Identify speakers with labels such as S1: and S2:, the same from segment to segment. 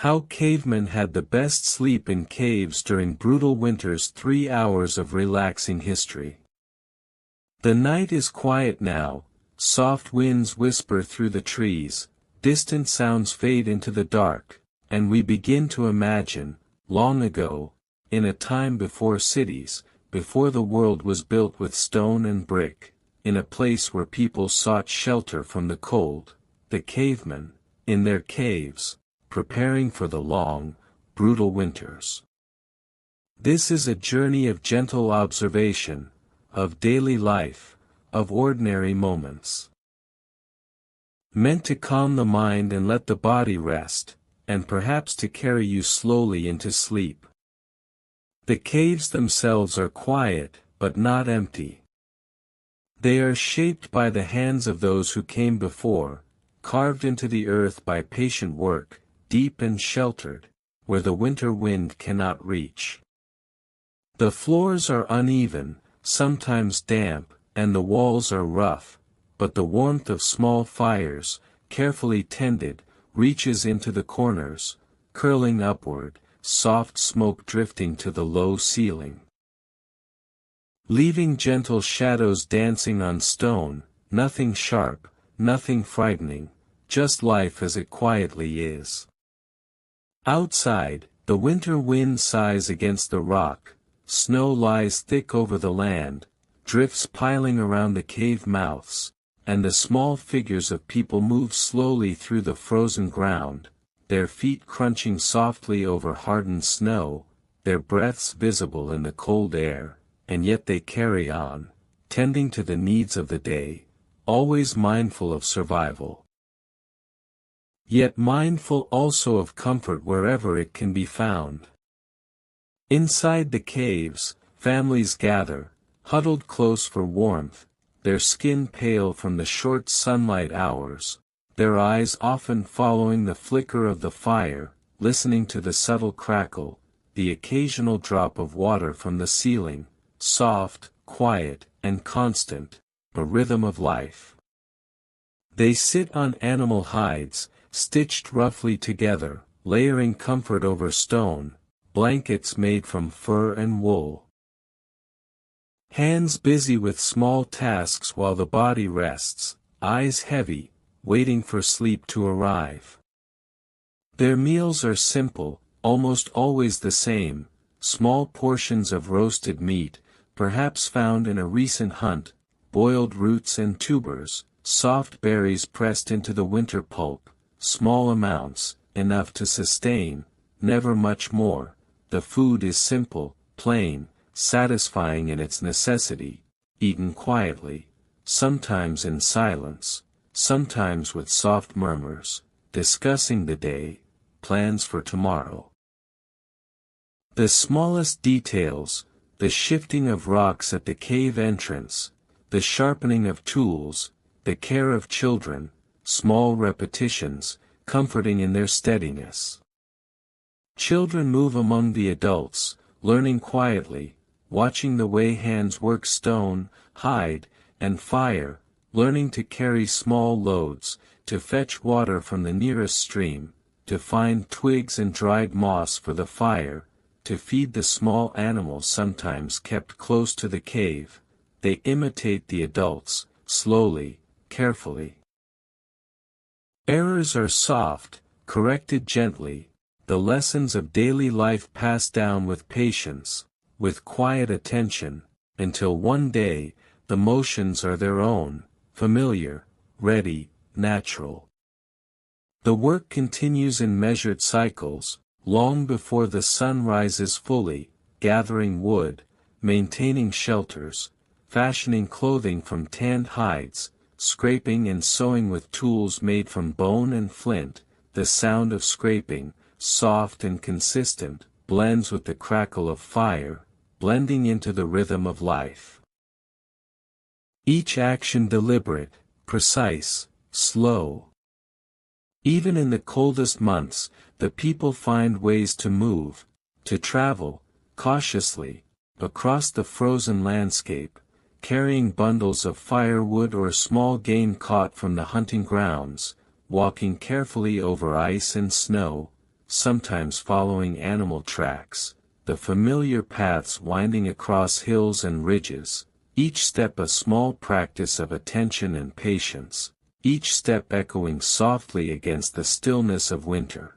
S1: How cavemen had the best sleep in caves during brutal winters. 3 hours of relaxing history. The night is quiet now, soft winds whisper through the trees, distant sounds fade into the dark, and we begin to imagine, long ago, in a time before cities, before the world was built with stone and brick, in a place where people sought shelter from the cold, the cavemen, in their caves, preparing for the long, brutal winters. This is a journey of gentle observation, of daily life, of ordinary moments. Meant to calm the mind and let the body rest, and perhaps to carry you slowly into sleep. The caves themselves are quiet, but not empty. They are shaped by the hands of those who came before, carved into the earth by patient work, deep and sheltered, where the winter wind cannot reach. The floors are uneven, sometimes damp, and the walls are rough, but the warmth of small fires, carefully tended, reaches into the corners, curling upward, soft smoke drifting to the low ceiling. Leaving gentle shadows dancing on stone, nothing sharp, nothing frightening, just life as it quietly is. Outside, the winter wind sighs against the rock, snow lies thick over the land, drifts piling around the cave mouths, and the small figures of people move slowly through the frozen ground, their feet crunching softly over hardened snow, their breaths visible in the cold air, and yet they carry on, tending to the needs of the day, always mindful of survival. Yet mindful also of comfort wherever it can be found. Inside the caves, families gather, huddled close for warmth, their skin pale from the short sunlight hours, their eyes often following the flicker of the fire, listening to the subtle crackle, the occasional drop of water from the ceiling, soft, quiet, and constant, a rhythm of life. They sit on animal hides, stitched roughly together, layering comfort over stone, blankets made from fur and wool. Hands busy with small tasks while the body rests, eyes heavy, waiting for sleep to arrive. Their meals are simple, almost always the same, small portions of roasted meat, perhaps found in a recent hunt, boiled roots and tubers, soft berries pressed into the winter pulp, small amounts, enough to sustain, never much more. The food is simple, plain, satisfying in its necessity, eaten quietly, sometimes in silence, sometimes with soft murmurs, discussing the day, plans for tomorrow. The smallest details, the shifting of rocks at the cave entrance, the sharpening of tools, the care of children, small repetitions, comforting in their steadiness. Children move among the adults, learning quietly, watching the way hands work stone, hide, and fire, learning to carry small loads, to fetch water from the nearest stream, to find twigs and dried moss for the fire, to feed the small animals sometimes kept close to the cave. They imitate the adults, slowly, carefully. Errors are soft, corrected gently, the lessons of daily life passed down with patience, with quiet attention, until one day, the motions are their own, familiar, ready, natural. The work continues in measured cycles, long before the sun rises fully, gathering wood, maintaining shelters, fashioning clothing from tanned hides, scraping and sewing with tools made from bone and flint. The sound of scraping, soft and consistent, blends with the crackle of fire, blending into the rhythm of life. Each action deliberate, precise, slow. Even in the coldest months, the people find ways to move, to travel, cautiously, across the frozen landscape, carrying bundles of firewood or small game caught from the hunting grounds, walking carefully over ice and snow, sometimes following animal tracks, the familiar paths winding across hills and ridges, each step a small practice of attention and patience, each step echoing softly against the stillness of winter.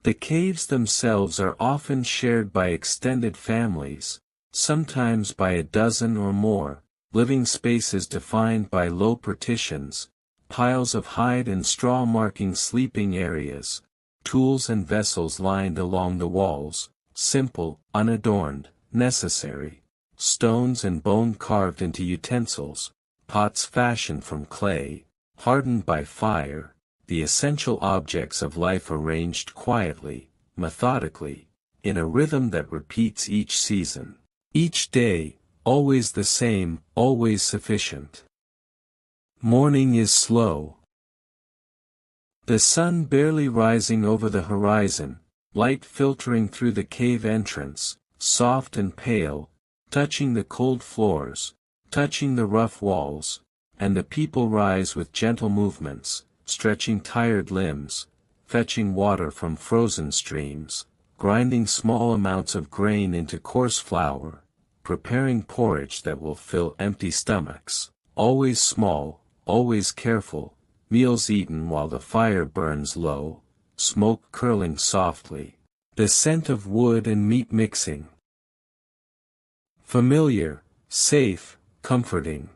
S1: The caves themselves are often shared by extended families, sometimes by a dozen or more, living spaces defined by low partitions, piles of hide and straw marking sleeping areas, tools and vessels lined along the walls, simple, unadorned, necessary, stones and bone carved into utensils, pots fashioned from clay, hardened by fire, the essential objects of life arranged quietly, methodically, in a rhythm that repeats each season, each day, always the same, always sufficient. Morning is slow. The sun barely rising over the horizon, light filtering through the cave entrance, soft and pale, touching the cold floors, touching the rough walls, and the people rise with gentle movements, stretching tired limbs, fetching water from frozen streams, grinding small amounts of grain into coarse flour, preparing porridge that will fill empty stomachs, always small, always careful, meals eaten while the fire burns low, smoke curling softly, the scent of wood and meat mixing. Familiar, safe, comforting.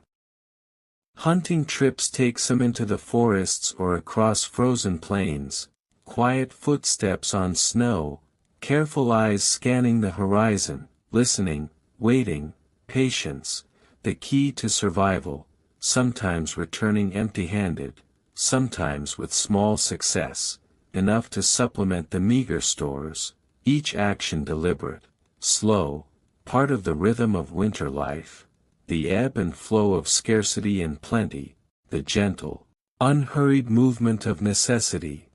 S1: Hunting trips take some into the forests or across frozen plains, quiet footsteps on snow, careful eyes scanning the horizon, listening, waiting, patience, the key to survival, sometimes returning empty-handed, sometimes with small success, enough to supplement the meager stores, each action deliberate, slow, part of the rhythm of winter life, the ebb and flow of scarcity and plenty, the gentle, unhurried movement of necessity.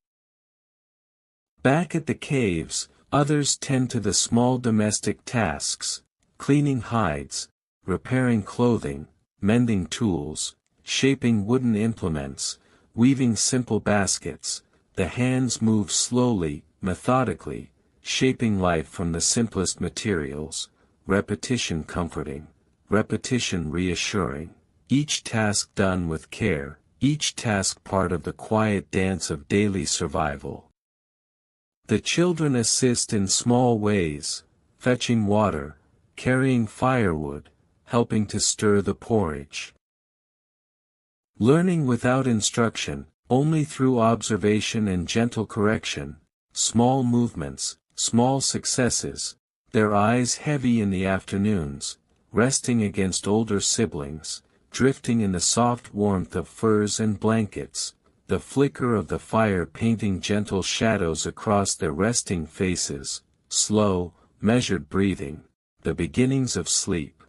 S1: Back at the caves, others tend to the small domestic tasks, cleaning hides, repairing clothing, mending tools, shaping wooden implements, weaving simple baskets. The hands move slowly, methodically, shaping life from the simplest materials, repetition comforting, repetition reassuring, each task done with care, each task part of the quiet dance of daily survival. The children assist in small ways, fetching water, carrying firewood, helping to stir the porridge. Learning without instruction, only through observation and gentle correction, small movements, small successes, their eyes heavy in the afternoons, resting against older siblings, drifting in the soft warmth of furs and blankets, the flicker of the fire painting gentle shadows across their resting faces, slow, measured breathing, the beginnings of sleep.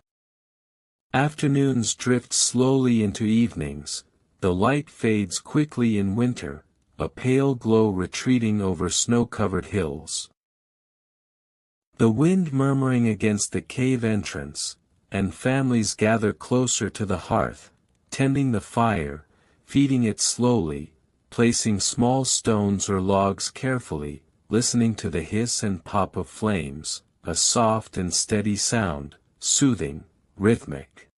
S1: Afternoons drift slowly into evenings, the light fades quickly in winter, a pale glow retreating over snow-covered hills. The wind murmuring against the cave entrance, and families gather closer to the hearth, tending the fire, feeding it slowly, placing small stones or logs carefully, listening to the hiss and pop of flames, a soft and steady sound, soothing, rhythmic.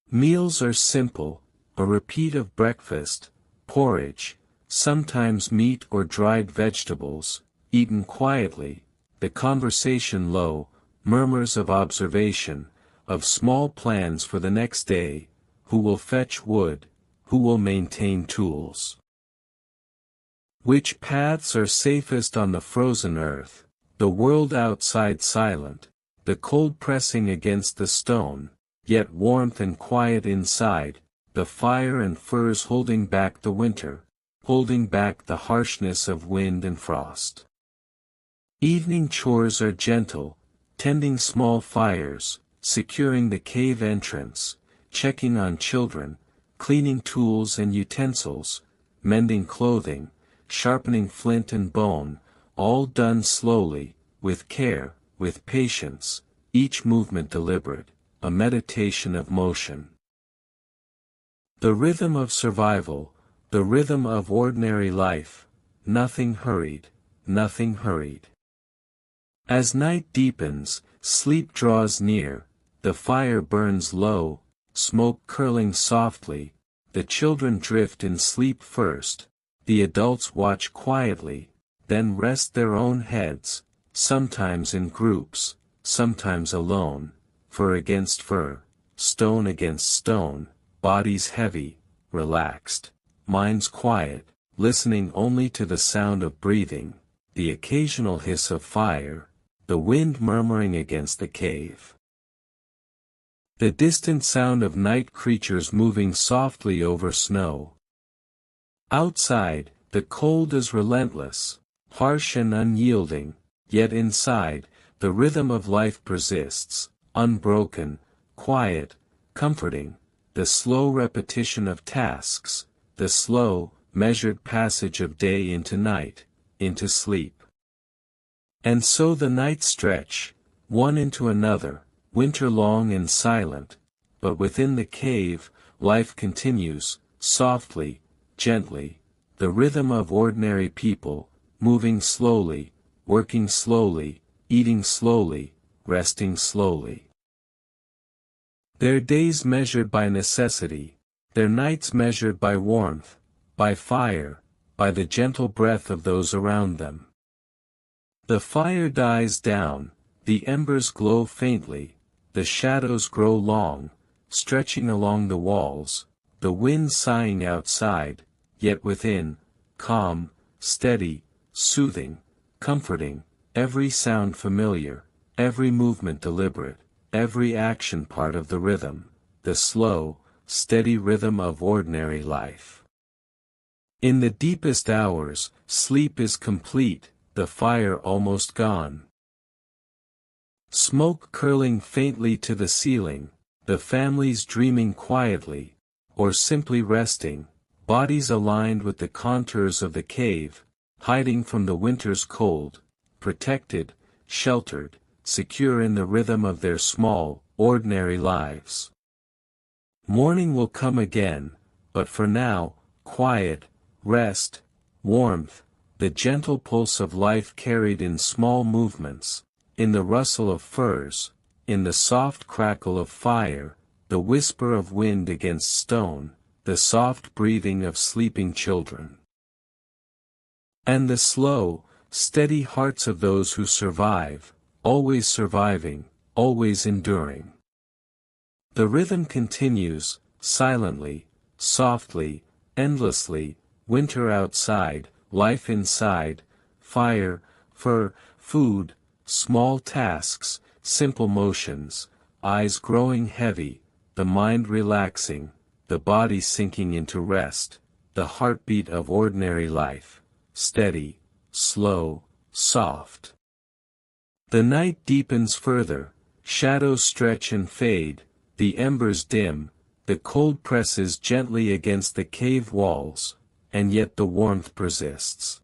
S1: Meals are simple, a repeat of breakfast, porridge, sometimes meat or dried vegetables, eaten quietly, the conversation low, murmurs of observation, of small plans for the next day, who will fetch wood, who will maintain tools. Which paths are safest on the frozen earth, the world outside silent, the cold pressing against the stone, yet warmth and quiet inside, the fire and furs holding back the winter, holding back the harshness of wind and frost. Evening chores are gentle, tending small fires, securing the cave entrance, checking on children, cleaning tools and utensils, mending clothing, sharpening flint and bone, all done slowly, with care, with patience, each movement deliberate, a meditation of motion. The rhythm of survival, the rhythm of ordinary life, nothing hurried, nothing hurried. As night deepens, sleep draws near, the fire burns low, smoke curling softly, the children drift in sleep first, the adults watch quietly, then rest their own heads, sometimes in groups, sometimes alone, fur against fur, stone against stone, bodies heavy, relaxed, minds quiet, listening only to the sound of breathing, the occasional hiss of fire, the wind murmuring against the cave. The distant sound of night creatures moving softly over snow. Outside, the cold is relentless, harsh and unyielding, yet inside, the rhythm of life persists, unbroken, quiet, comforting, the slow repetition of tasks, the slow, measured passage of day into night, into sleep. And so the nights stretch, one into another, winter long and silent, but within the cave, life continues, softly, gently, the rhythm of ordinary people, moving slowly, working slowly, eating slowly, resting slowly. Their days measured by necessity, their nights measured by warmth, by fire, by the gentle breath of those around them. The fire dies down, the embers glow faintly, the shadows grow long, stretching along the walls, the wind sighing outside, yet within, calm, steady, soothing, comforting, every sound familiar, every movement deliberate, every action part of the rhythm, the slow, steady rhythm of ordinary life. In the deepest hours, sleep is complete, the fire almost gone. Smoke curling faintly to the ceiling, the families dreaming quietly, or simply resting, bodies aligned with the contours of the cave, hiding from the winter's cold, protected, sheltered, secure in the rhythm of their small, ordinary lives. Morning will come again, but for now, quiet, rest, warmth, the gentle pulse of life carried in small movements, in the rustle of furs, in the soft crackle of fire, the whisper of wind against stone, the soft breathing of sleeping children. And the slow, steady hearts of those who survive, always surviving, always enduring. The rhythm continues, silently, softly, endlessly, winter outside, life inside, fire, fur, food, small tasks, simple motions, eyes growing heavy, the mind relaxing, the body sinking into rest, the heartbeat of ordinary life, steady, slow, soft. The night deepens further, shadows stretch and fade, the embers dim, the cold presses gently against the cave walls, and yet the warmth persists.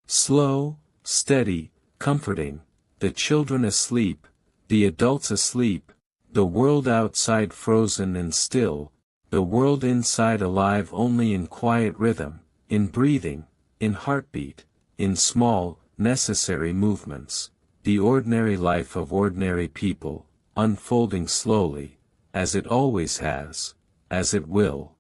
S1: Slow, steady, comforting, the children asleep, the adults asleep, the world outside frozen and still, the world inside alive only in quiet rhythm, in breathing, in heartbeat, in small, necessary movements, the ordinary life of ordinary people, unfolding slowly, as it always has, as it will.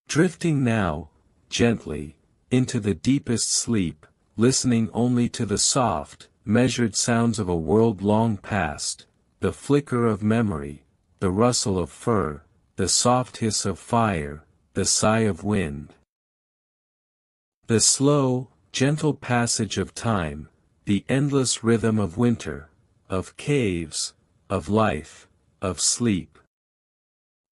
S1: Drifting now, gently, into the deepest sleep, listening only to the soft, measured sounds of a world long past, the flicker of memory, the rustle of fur, the soft hiss of fire, the sigh of wind. The slow, gentle passage of time, the endless rhythm of winter, of caves, of life, of sleep.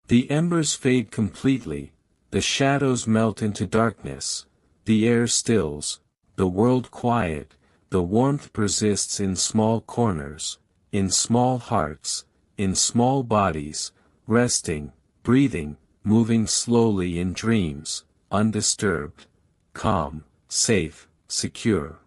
S1: The embers fade completely, the shadows melt into darkness, the air stills, the world quiet, the warmth persists in small corners, in small hearts, in small bodies, resting, breathing, moving slowly in dreams, undisturbed, calm, safe, secure.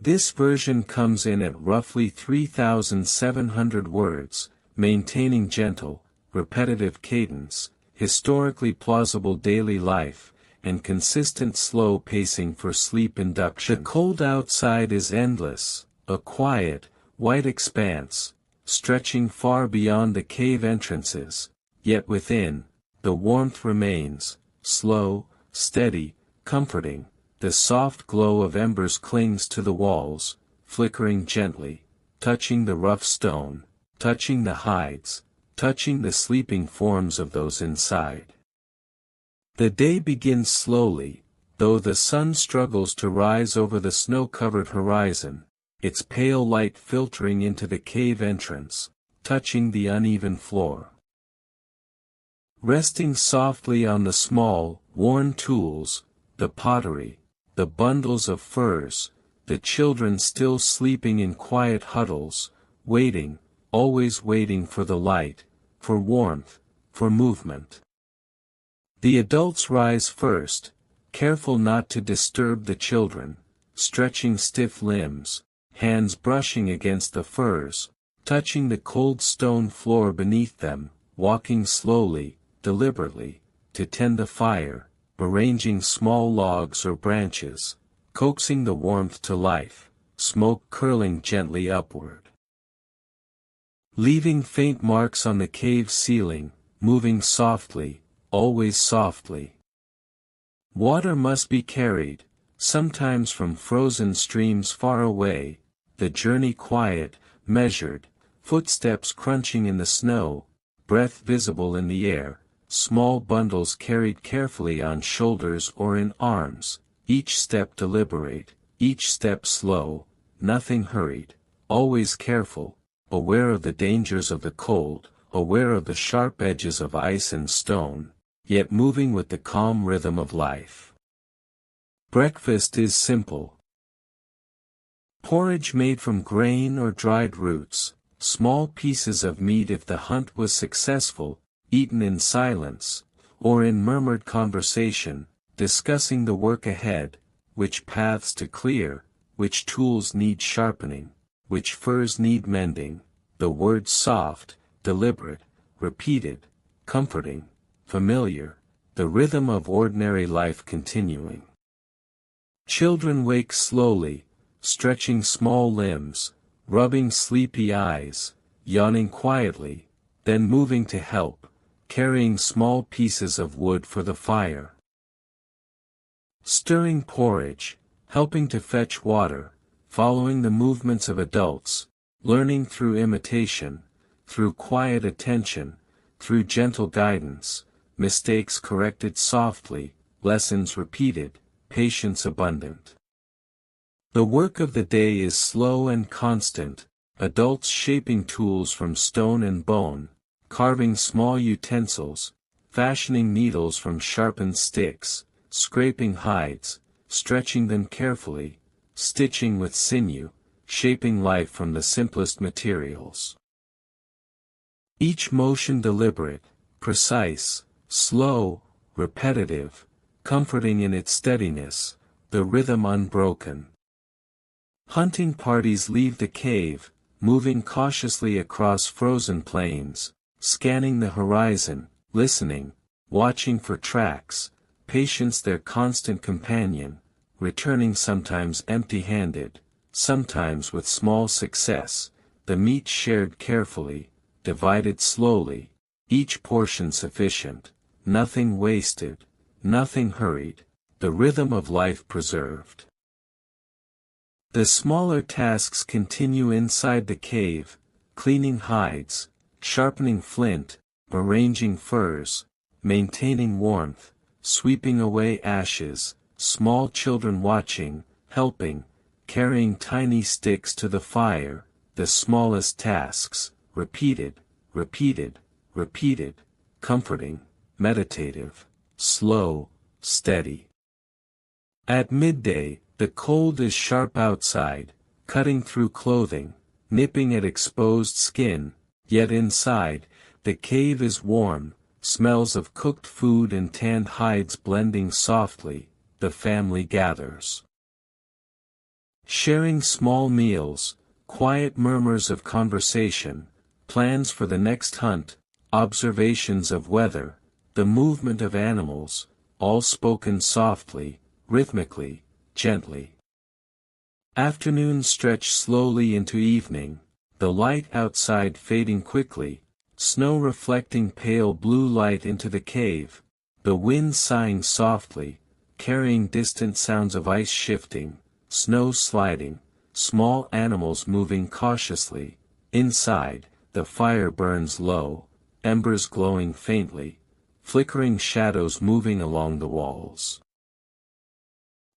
S1: This version comes in at roughly 3,700 words, maintaining gentle, repetitive cadence, historically plausible daily life, and consistent slow pacing for sleep induction. The cold outside is endless, a quiet, white expanse, stretching far beyond the cave entrances, yet within, the warmth remains, slow, steady, comforting. The soft glow of embers clings to the walls, flickering gently, touching the rough stone, touching the hides, touching the sleeping forms of those inside. The day begins slowly, though the sun struggles to rise over the snow-covered horizon, its pale light filtering into the cave entrance, touching the uneven floor. Resting softly on the small, worn tools, the pottery, the bundles of furs, the children still sleeping in quiet huddles, waiting, always waiting for the light, for warmth, for movement. The adults rise first, careful not to disturb the children, stretching stiff limbs, hands brushing against the furs, touching the cold stone floor beneath them, walking slowly, deliberately, to tend the fire, arranging small logs or branches, coaxing the warmth to life, smoke curling gently upward. Leaving faint marks on the cave ceiling, moving softly, always softly. Water must be carried, sometimes from frozen streams far away, the journey quiet, measured, footsteps crunching in the snow, breath visible in the air, small bundles carried carefully on shoulders or in arms, each step deliberate, each step slow, nothing hurried, always careful, aware of the dangers of the cold, aware of the sharp edges of ice and stone, yet moving with the calm rhythm of life. Breakfast is simple. Porridge made from grain or dried roots, small pieces of meat if the hunt was successful, eaten in silence, or in murmured conversation, discussing the work ahead, which paths to clear, which tools need sharpening, which furs need mending, the words soft, deliberate, repeated, comforting, familiar, the rhythm of ordinary life continuing. Children wake slowly, stretching small limbs, rubbing sleepy eyes, yawning quietly, then moving to help, carrying small pieces of wood for the fire. Stirring porridge, helping to fetch water, following the movements of adults, learning through imitation, through quiet attention, through gentle guidance, mistakes corrected softly, lessons repeated, patience abundant. The work of the day is slow and constant, adults shaping tools from stone and bone, carving small utensils, fashioning needles from sharpened sticks, scraping hides, stretching them carefully, stitching with sinew, shaping life from the simplest materials. Each motion deliberate, precise, slow, repetitive, comforting in its steadiness, the rhythm unbroken. Hunting parties leave the cave, moving cautiously across frozen plains, scanning the horizon, listening, watching for tracks, patience their constant companion, returning sometimes empty-handed, sometimes with small success, the meat shared carefully, divided slowly, each portion sufficient, nothing wasted, nothing hurried, the rhythm of life preserved. The smaller tasks continue inside the cave, cleaning hides, sharpening flint, arranging furs, maintaining warmth, sweeping away ashes, small children watching, helping, carrying tiny sticks to the fire, the smallest tasks, repeated, repeated, repeated, comforting, meditative, slow, steady. At midday, the cold is sharp outside, cutting through clothing, nipping at exposed skin, yet inside, the cave is warm, smells of cooked food and tanned hides blending softly, the family gathers. Sharing small meals, quiet murmurs of conversation, plans for the next hunt, observations of weather, the movement of animals, all spoken softly, rhythmically, gently. Afternoon stretched slowly into evening, the light outside fading quickly, snow reflecting pale blue light into the cave, the wind sighing softly, carrying distant sounds of ice shifting, snow sliding, small animals moving cautiously. Inside, the fire burns low, embers glowing faintly, flickering shadows moving along the walls.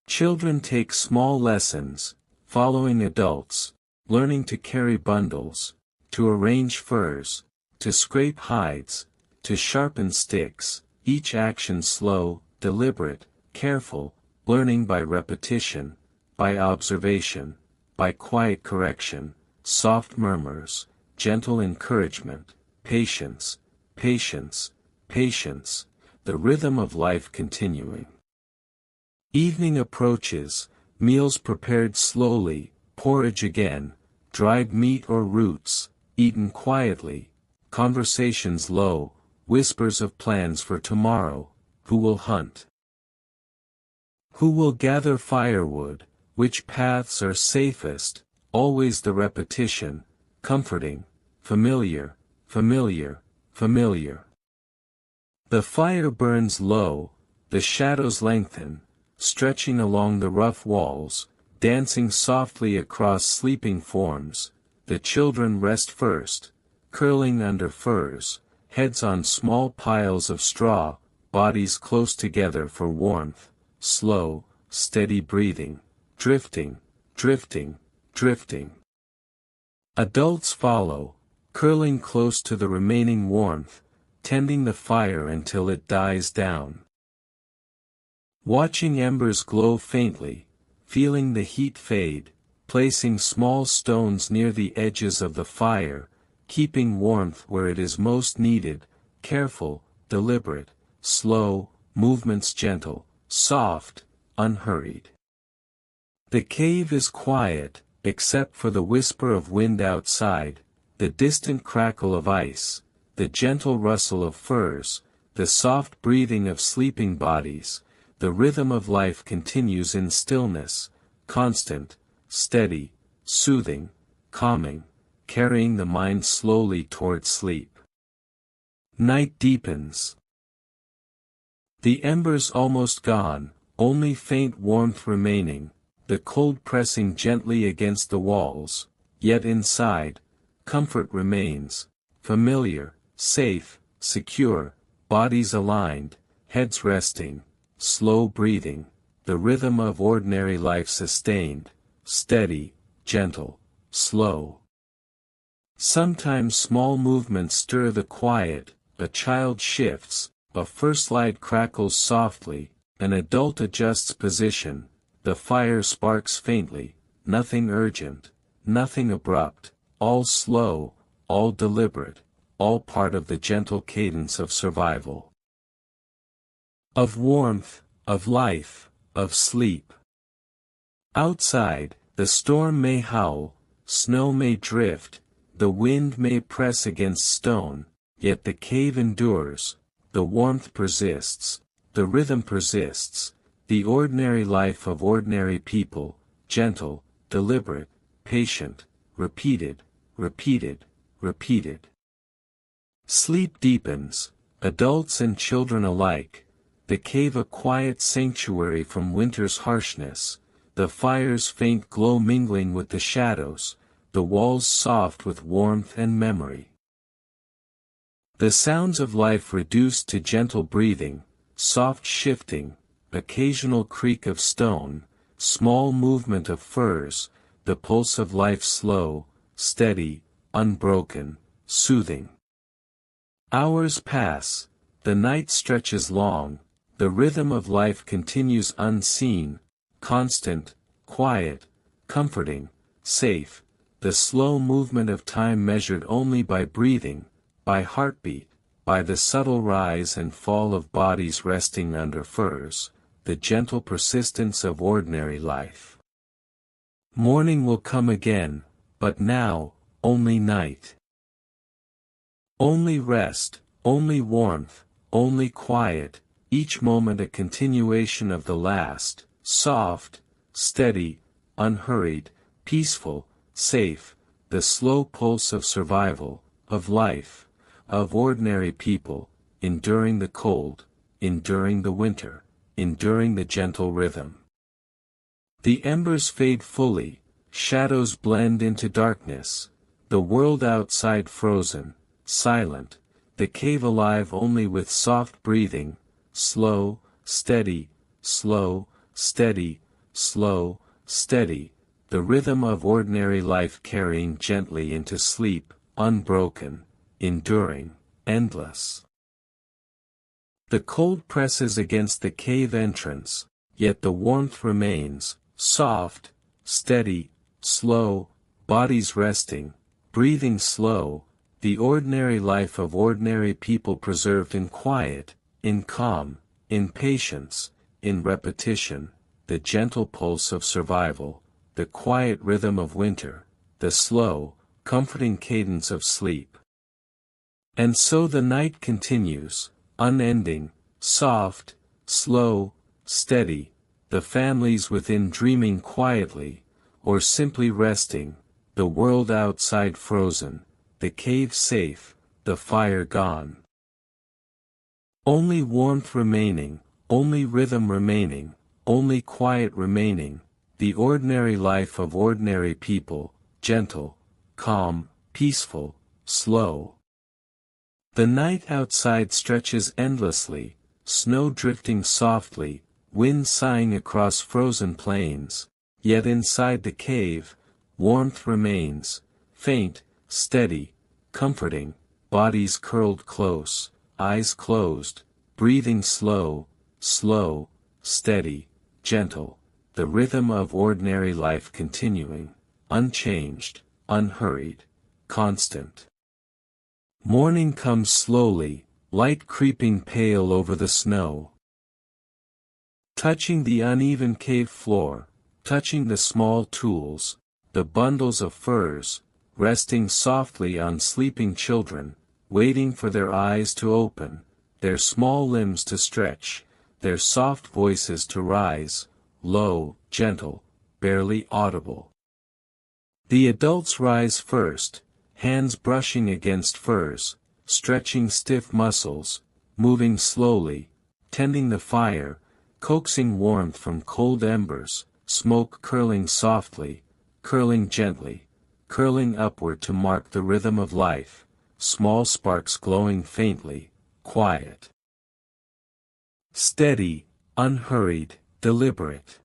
S1: Children take small lessons, following adults, learning to carry bundles, to arrange furs, to scrape hides, to sharpen sticks, each action slow, deliberate, careful, learning by repetition, by observation, by quiet correction, soft murmurs, gentle encouragement, patience, patience, patience, the rhythm of life continuing. Evening approaches, meals prepared slowly, porridge again, dried meat or roots, eaten quietly, conversations low, whispers of plans for tomorrow, who will hunt? Who will gather firewood, which paths are safest, always the repetition, comforting, familiar, familiar, familiar. The fire burns low, the shadows lengthen, stretching along the rough walls, dancing softly across sleeping forms, the children rest first, curling under furs, heads on small piles of straw, bodies close together for warmth, slow, steady breathing, drifting, drifting, drifting. Adults follow, curling close to the remaining warmth, tending the fire until it dies down. Watching embers glow faintly, feeling the heat fade, placing small stones near the edges of the fire, keeping warmth where it is most needed, careful, deliberate, slow, movements gentle, soft, unhurried. The cave is quiet, except for the whisper of wind outside, the distant crackle of ice, the gentle rustle of furs, the soft breathing of sleeping bodies. The rhythm of life continues in stillness, constant, steady, soothing, calming, carrying the mind slowly toward sleep. Night deepens. The embers almost gone, only faint warmth remaining, the cold pressing gently against the walls, yet inside, comfort remains, familiar, safe, secure, bodies aligned, heads resting, slow breathing, the rhythm of ordinary life sustained, steady, gentle, slow. Sometimes small movements stir the quiet, a child shifts, a first light crackles softly, an adult adjusts position, the fire sparks faintly, nothing urgent, nothing abrupt, all slow, all deliberate, all part of the gentle cadence of survival. Of warmth, of life, of sleep. Outside, the storm may howl, snow may drift, the wind may press against stone, yet the cave endures, the warmth persists, the rhythm persists, the ordinary life of ordinary people, gentle, deliberate, patient, repeated, repeated, repeated. Sleep deepens, adults and children alike, the cave a quiet sanctuary from winter's harshness, the fire's faint glow mingling with the shadows, the walls soft with warmth and memory. The sounds of life reduced to gentle breathing, soft shifting, occasional creak of stone, small movement of furs, the pulse of life slow, steady, unbroken, soothing. Hours pass, the night stretches long, the rhythm of life continues unseen, constant, quiet, comforting, safe, the slow movement of time measured only by breathing, by heartbeat, by the subtle rise and fall of bodies resting under furs, the gentle persistence of ordinary life. Morning will come again, but now, only night. Only rest, only warmth, only quiet, each moment a continuation of the last, soft, steady, unhurried, peaceful, safe, the slow pulse of survival, of life, of ordinary people, enduring the cold, enduring the winter, enduring the gentle rhythm. The embers fade fully, shadows blend into darkness, the world outside frozen, silent, the cave alive only with soft breathing, slow, steady, slow, steady, slow, steady, the rhythm of ordinary life carrying gently into sleep, unbroken, enduring, endless. The cold presses against the cave entrance, yet the warmth remains, soft, steady, slow, bodies resting, breathing slow, the ordinary life of ordinary people preserved in quiet, in calm, in patience, in repetition, the gentle pulse of survival, the quiet rhythm of winter, the slow, comforting cadence of sleep. And so the night continues, unending, soft, slow, steady, the families within dreaming quietly, or simply resting, the world outside frozen, the cave safe, the fire gone. Only warmth remaining, only rhythm remaining, only quiet remaining, the ordinary life of ordinary people, gentle, calm, peaceful, slow. The night outside stretches endlessly, snow drifting softly, wind sighing across frozen plains, yet inside the cave, warmth remains, faint, steady, comforting, bodies curled close, eyes closed, breathing slow, slow, steady, gentle, the rhythm of ordinary life continuing, unchanged, unhurried, constant. Morning comes slowly, light creeping pale over the snow. Touching the uneven cave floor, touching the small tools, the bundles of furs, resting softly on sleeping children, waiting for their eyes to open, their small limbs to stretch, their soft voices to rise, low, gentle, barely audible. The adults rise first, hands brushing against furs, stretching stiff muscles, moving slowly, tending the fire, coaxing warmth from cold embers, smoke curling softly, curling gently, curling upward to mark the rhythm of life, small sparks glowing faintly, quiet. Steady, unhurried, deliberate.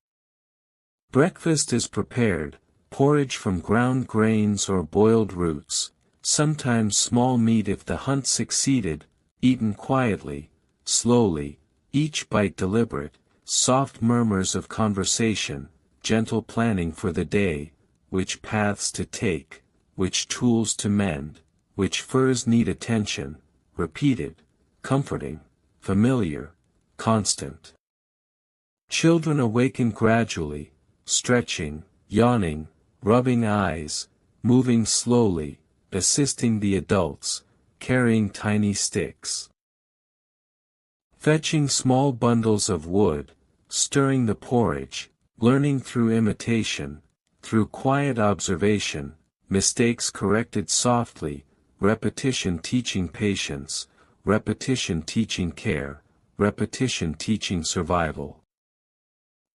S1: Breakfast is prepared, porridge from ground grains or boiled roots, sometimes small meat if the hunt succeeded, eaten quietly, slowly, each bite deliberate, soft murmurs of conversation, gentle planning for the day, which paths to take, which tools to mend, which furs need attention, repeated, comforting, familiar, constant. Children awaken gradually, stretching, yawning, rubbing eyes, moving slowly, assisting the adults, carrying tiny sticks. Fetching small bundles of wood, stirring the porridge, learning through imitation, through quiet observation, mistakes corrected softly, repetition teaching patience, repetition teaching care, repetition teaching survival.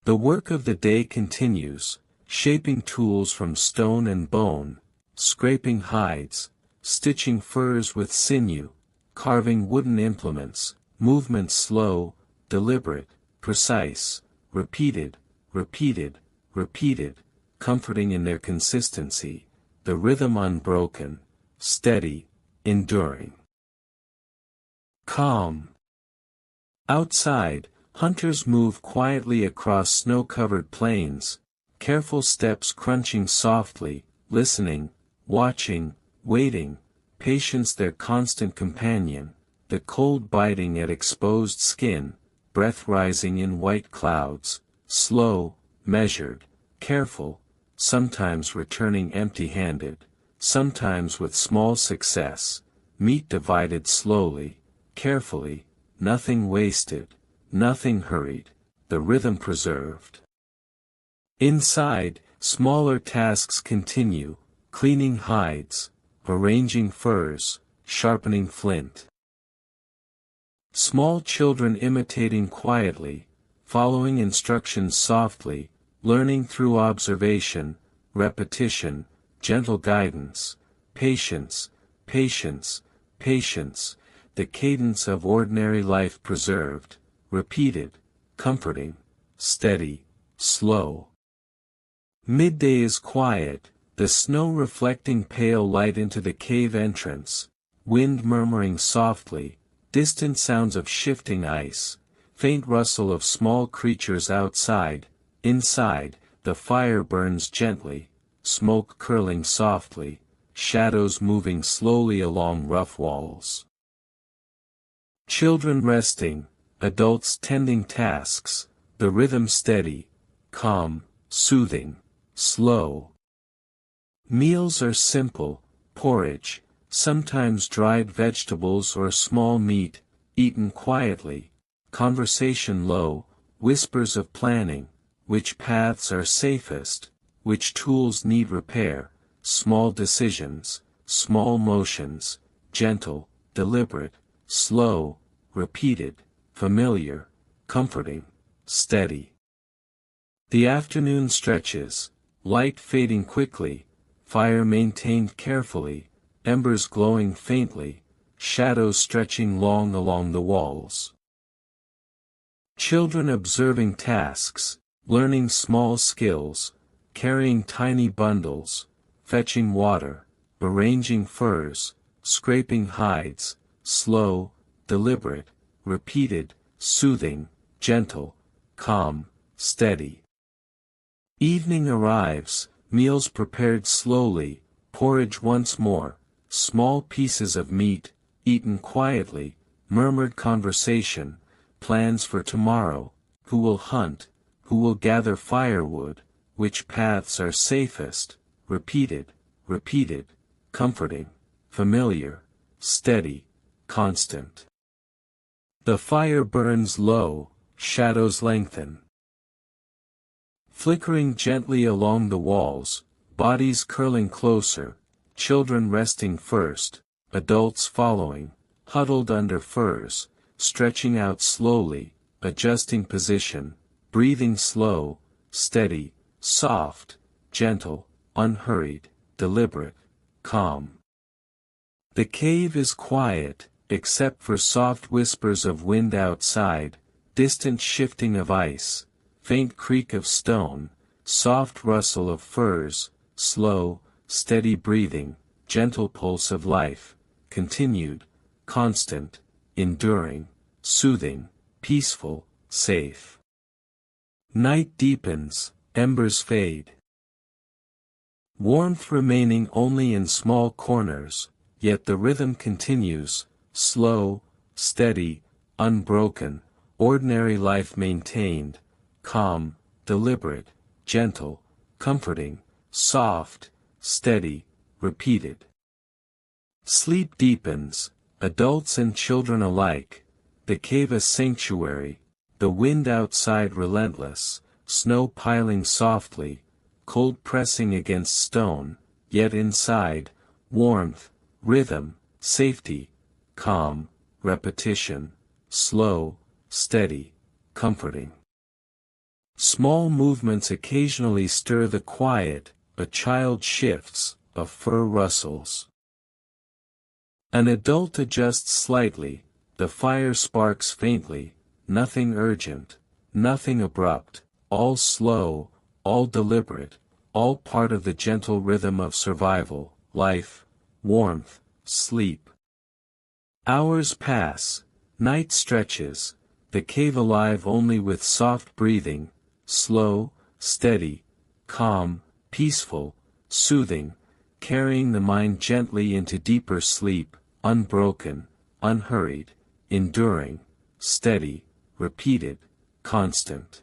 S1: The work of the day continues, shaping tools from stone and bone, scraping hides, stitching furs with sinew, carving wooden implements, movements slow, deliberate, precise, repeated, repeated, repeated, comforting in their consistency, the rhythm unbroken, steady, enduring. Calm. Outside, hunters move quietly across snow-covered plains, careful steps crunching softly, listening, watching, waiting, patience their constant companion, the cold biting at exposed skin, breath rising in white clouds, slow, measured, careful, sometimes returning empty-handed, sometimes with small success, meat divided slowly, carefully, nothing wasted, nothing hurried, the rhythm preserved. Inside, smaller tasks continue, cleaning hides, arranging furs, sharpening flint. Small children imitating quietly, following instructions softly, learning through observation, repetition, gentle guidance, patience, patience, patience, the cadence of ordinary life preserved, repeated, comforting, steady, slow. Midday is quiet, the snow reflecting pale light into the cave entrance, wind murmuring softly, distant sounds of shifting ice, faint rustle of small creatures outside. Inside, the fire burns gently, smoke curling softly, shadows moving slowly along rough walls. Children resting, adults tending tasks, the rhythm steady, calm, soothing, slow. Meals are simple, porridge, sometimes dried vegetables or small meat, eaten quietly, conversation low, whispers of planning, which paths are safest, which tools need repair, small decisions, small motions, gentle, deliberate, slow, repeated, familiar, comforting, steady. The afternoon stretches, light fading quickly, fire maintained carefully, embers glowing faintly, shadows stretching long along the walls. Children observing tasks, learning small skills, carrying tiny bundles, fetching water, arranging furs, scraping hides, slow, deliberate, repeated, soothing, gentle, calm, steady. Evening arrives, meals prepared slowly, porridge once more, small pieces of meat, eaten quietly, murmured conversation, plans for tomorrow, who will hunt, who will gather firewood, which paths are safest, repeated, repeated, comforting, familiar, steady, constant. The fire burns low, shadows lengthen. Flickering gently along the walls, bodies curling closer, children resting first, adults following, huddled under furs, stretching out slowly, adjusting position, breathing slow, steady, soft, gentle, unhurried, deliberate, calm. The cave is quiet, except for soft whispers of wind outside, distant shifting of ice, faint creak of stone, soft rustle of furs, slow, steady breathing, gentle pulse of life, continued, constant, enduring, soothing, peaceful, safe. Night deepens, embers fade. Warmth remaining only in small corners, yet the rhythm continues, slow, steady, unbroken, ordinary life maintained, calm, deliberate, gentle, comforting, soft, steady, repeated. Sleep deepens, adults and children alike, the cave a sanctuary, the wind outside relentless, snow piling softly, cold pressing against stone, yet inside, warmth, rhythm, safety, calm, repetition, slow, steady, comforting. Small movements occasionally stir the quiet, a child shifts, a fur rustles. An adult adjusts slightly, the fire sparks faintly, nothing urgent, nothing abrupt, all slow, all deliberate, all part of the gentle rhythm of survival, life, warmth, sleep. Hours pass, night stretches, the cave alive only with soft breathing, slow, steady, calm, peaceful, soothing, carrying the mind gently into deeper sleep, unbroken, unhurried, enduring, steady, repeated, constant.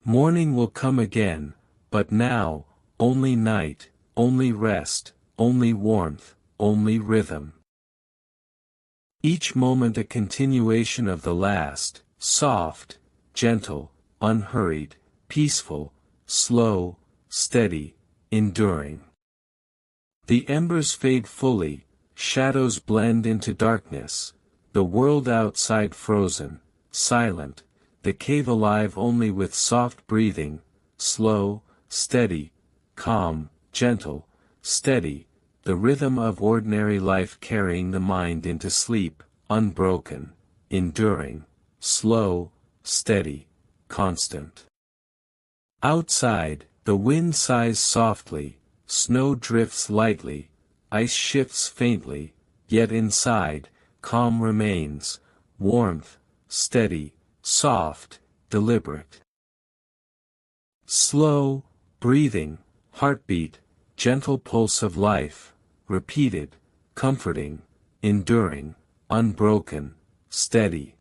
S1: Morning will come again, but now, only night, only rest, only warmth, only rhythm. Each moment a continuation of the last, soft, gentle, unhurried, peaceful, slow, steady, enduring. The embers fade fully, shadows blend into darkness, the world outside frozen, silent, the cave alive only with soft breathing, slow, steady, calm, gentle, steady, the rhythm of ordinary life carrying the mind into sleep, unbroken, enduring, slow, steady, constant. Outside, the wind sighs softly, snow drifts lightly, ice shifts faintly, yet inside, calm remains, warmth, steady, soft, deliberate. Slow, breathing, heartbeat, gentle pulse of life, repeated, comforting, enduring, unbroken, steady.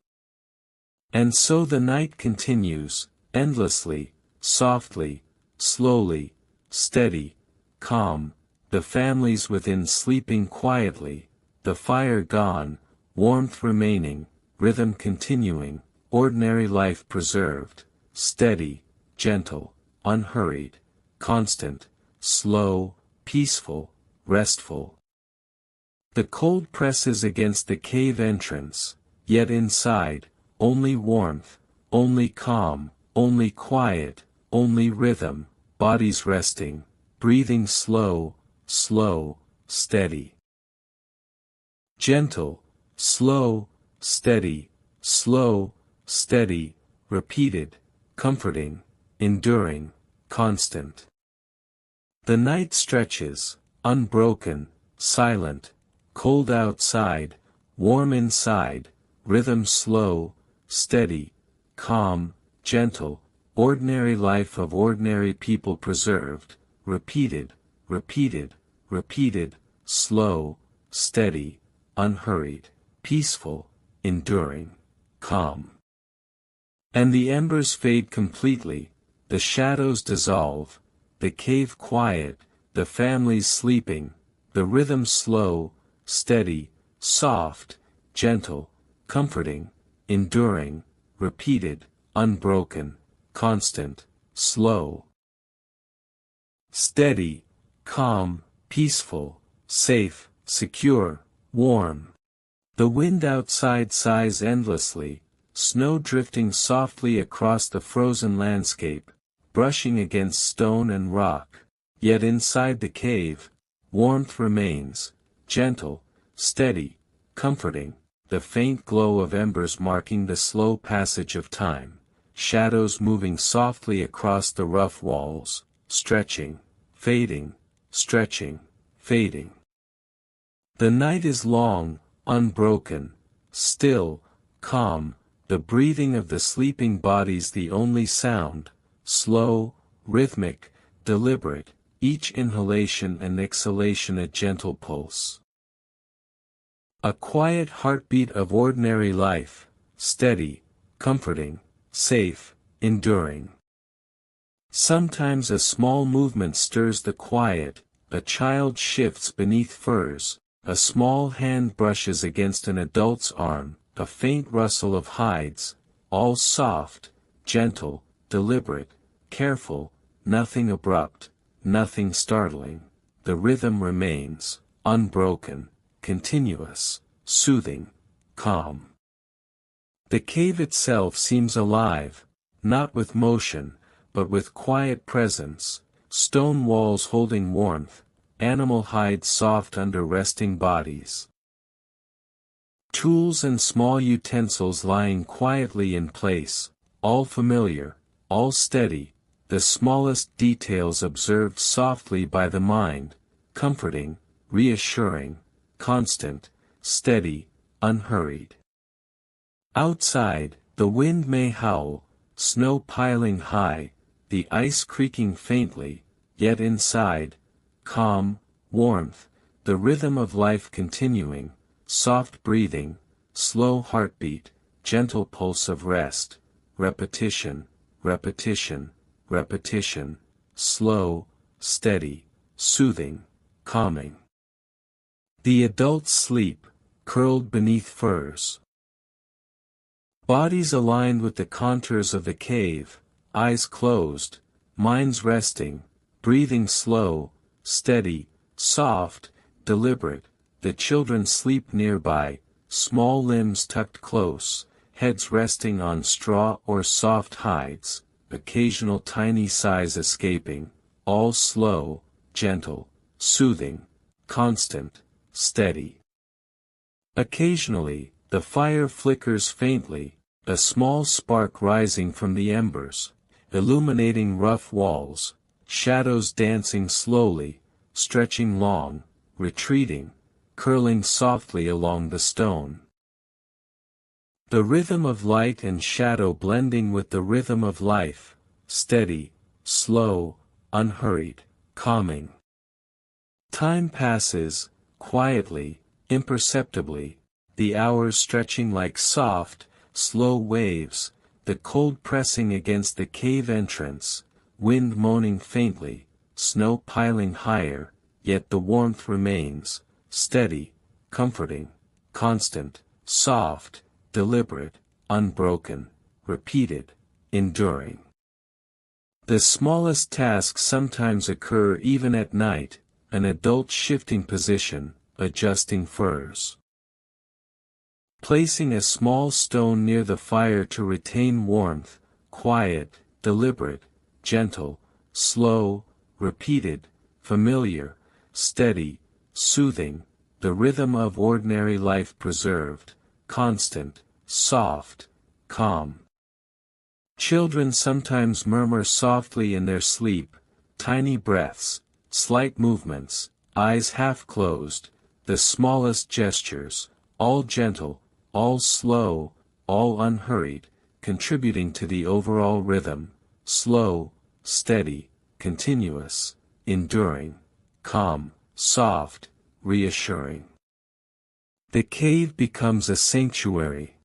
S1: And so the night continues, endlessly, softly, slowly, steady, calm, the families within sleeping quietly, the fire gone, warmth remaining, rhythm continuing, ordinary life preserved, steady, gentle, unhurried, constant, slow, peaceful, restful. The cold presses against the cave entrance, yet inside, only warmth, only calm, only quiet, only rhythm, bodies resting, breathing slow, slow, steady. Gentle, slow, steady, slow, steady, repeated, comforting, enduring, constant. The night stretches, unbroken, silent, cold outside, warm inside, rhythm slow, steady, calm, gentle, ordinary life of ordinary people preserved, repeated, repeated, repeated, slow, steady, unhurried, peaceful, enduring, calm. And the embers fade completely, the shadows dissolve, the cave quiet, the families sleeping, the rhythm slow, steady, soft, gentle, comforting, enduring, repeated, unbroken, constant, slow, steady, calm, peaceful, safe, secure, warm. The wind outside sighs endlessly, snow drifting softly across the frozen landscape, brushing against stone and rock, yet inside the cave, warmth remains, gentle, steady, comforting, the faint glow of embers marking the slow passage of time, shadows moving softly across the rough walls, stretching, fading, stretching, fading. The night is long, unbroken, still, calm, the breathing of the sleeping bodies the only sound, slow, rhythmic, deliberate, each inhalation and exhalation a gentle pulse. A quiet heartbeat of ordinary life, steady, comforting, safe, enduring. Sometimes a small movement stirs the quiet, a child shifts beneath furs, a small hand brushes against an adult's arm, a faint rustle of hides, all soft, gentle, deliberate, careful, nothing abrupt, nothing startling. The rhythm remains, unbroken, continuous, soothing, calm. The cave itself seems alive, not with motion, but with quiet presence, stone walls holding warmth, animal hides soft under resting bodies. Tools and small utensils lying quietly in place, all familiar, all steady, the smallest details observed softly by the mind, comforting, reassuring, constant, steady, unhurried. Outside, the wind may howl, snow piling high, the ice creaking faintly, yet inside, calm, warmth, the rhythm of life continuing, soft breathing, slow heartbeat, gentle pulse of rest, repetition, repetition, repetition, slow, steady, soothing, calming. The adults sleep, curled beneath furs. Bodies aligned with the contours of the cave, eyes closed, minds resting, breathing slow, steady, soft, deliberate. The children sleep nearby, small limbs tucked close, heads resting on straw or soft hides, occasional tiny sighs escaping, all slow, gentle, soothing, constant, steady. Occasionally, the fire flickers faintly, a small spark rising from the embers, illuminating rough walls, shadows dancing slowly, stretching long, retreating, curling softly along the stone. The rhythm of light and shadow blending with the rhythm of life, steady, slow, unhurried, calming. Time passes, quietly, imperceptibly, the hours stretching like soft, slow waves, the cold pressing against the cave entrance, wind moaning faintly, snow piling higher, yet the warmth remains, steady, comforting, constant, soft, deliberate, unbroken, repeated, enduring. The smallest tasks sometimes occur even at night, an adult shifting position, adjusting furs. Placing a small stone near the fire to retain warmth, quiet, deliberate, gentle, slow, repeated, familiar, steady, soothing, the rhythm of ordinary life preserved, constant, soft, calm. Children sometimes murmur softly in their sleep, tiny breaths, slight movements, eyes half closed, the smallest gestures, all gentle, all slow, all unhurried, contributing to the overall rhythm, slow, steady, continuous, enduring, calm, soft, reassuring. The cave becomes a sanctuary.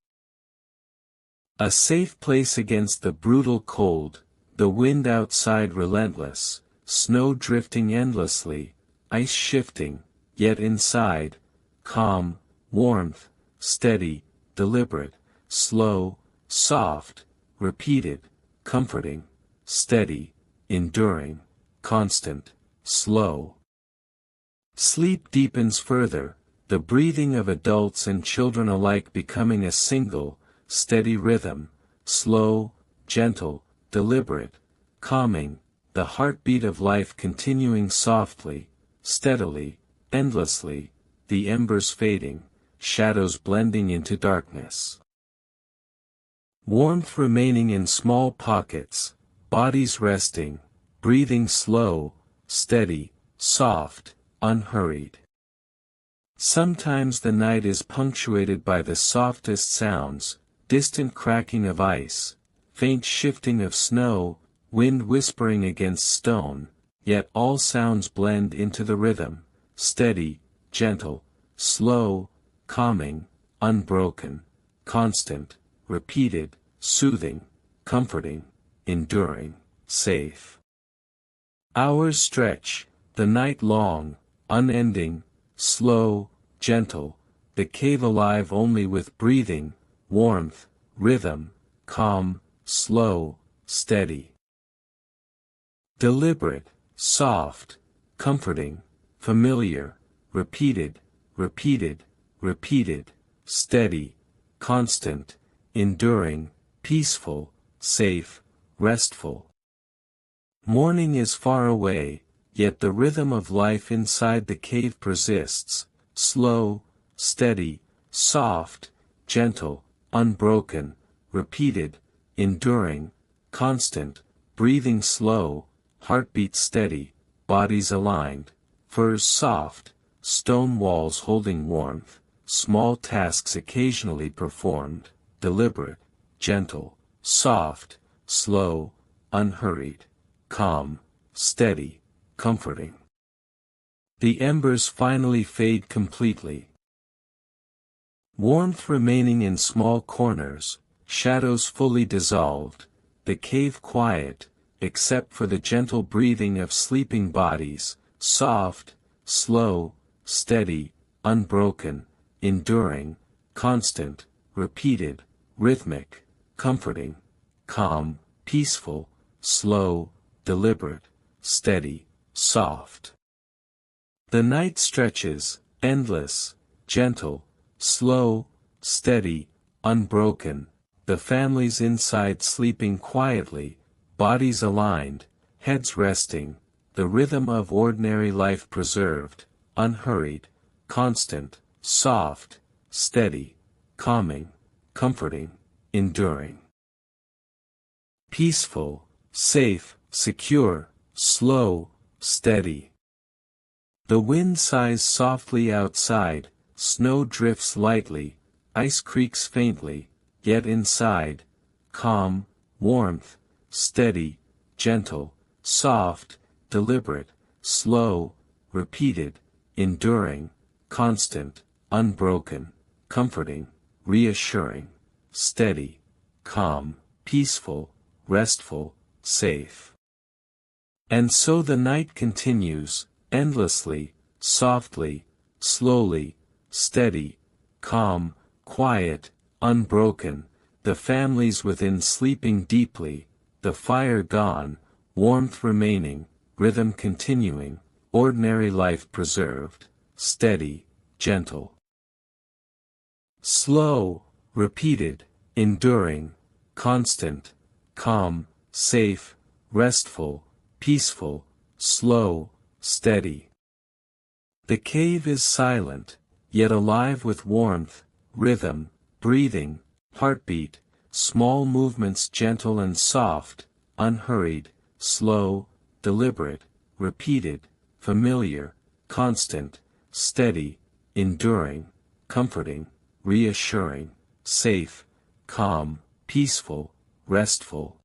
S1: A safe place against the brutal cold, the wind outside relentless, snow drifting endlessly, ice shifting, yet inside, calm, warmth, steady, deliberate, slow, soft, repeated, comforting, steady, enduring, constant, slow. Sleep deepens further, the breathing of adults and children alike becoming a single, steady rhythm, slow, gentle, deliberate, calming, the heartbeat of life continuing softly, steadily, endlessly, the embers fading, shadows blending into darkness. Warmth remaining in small pockets, bodies resting, breathing slow, steady, soft, unhurried. Sometimes the night is punctuated by the softest sounds, distant cracking of ice, faint shifting of snow, wind whispering against stone, yet all sounds blend into the rhythm, steady, gentle, slow, calming, unbroken, constant, repeated, soothing, comforting, enduring, safe. Hours stretch, the night long, unending, slow, gentle, the cave alive only with breathing, warmth, rhythm, calm, slow, steady. Deliberate, soft, comforting, familiar, repeated, repeated, repeated, steady, constant, enduring, peaceful, safe, restful. Morning is far away, yet the rhythm of life inside the cave persists, slow, steady, soft, gentle, unbroken, repeated, enduring, constant, breathing slow, heartbeat steady, bodies aligned, furs soft, stone walls holding warmth, small tasks occasionally performed, deliberate, gentle, soft, slow, unhurried, calm, steady, comforting. The embers finally fade completely. Warmth remaining in small corners, shadows fully dissolved, the cave quiet, except for the gentle breathing of sleeping bodies, soft, slow, steady, unbroken, enduring, constant, repeated, rhythmic, comforting, calm, peaceful, slow, deliberate, steady, soft. The night stretches, endless, gentle, slow, steady, unbroken, the families inside sleeping quietly, bodies aligned, heads resting, the rhythm of ordinary life preserved, unhurried, constant, soft, steady, calming, comforting, enduring. Peaceful, safe, secure, slow, steady. The wind sighs softly outside, snow drifts lightly, ice creaks faintly, yet inside, calm, warmth, steady, gentle, soft, deliberate, slow, repeated, enduring, constant, unbroken, comforting, reassuring, steady, calm, peaceful, restful, safe. And so the night continues, endlessly, softly, slowly, steady, calm, quiet, unbroken, the families within sleeping deeply, the fire gone, warmth remaining, rhythm continuing, ordinary life preserved, steady, gentle. Slow, repeated, enduring, constant, calm, safe, restful, peaceful, slow, steady. The cave is silent, yet alive with warmth, rhythm, breathing, heartbeat, small movements gentle and soft, unhurried, slow, deliberate, repeated, familiar, constant, steady, enduring, comforting, reassuring, safe, calm, peaceful, restful.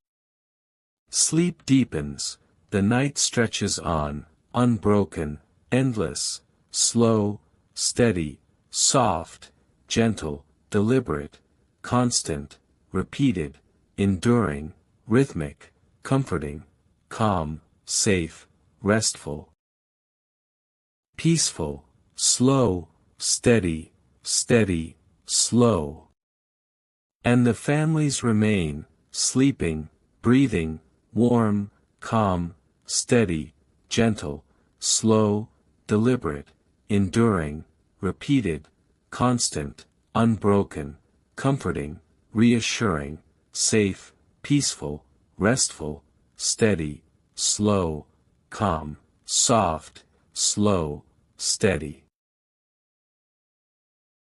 S1: Sleep deepens, the night stretches on, unbroken, endless, slow, steady, soft, gentle, deliberate, constant, repeated, enduring, rhythmic, comforting, calm, safe, restful. Peaceful, slow, steady, steady, slow. And the families remain, sleeping, breathing, warm, calm, steady, gentle, slow, deliberate, enduring, repeated, constant, unbroken, comforting, reassuring, safe, peaceful, restful, steady, slow, calm, soft, slow, steady.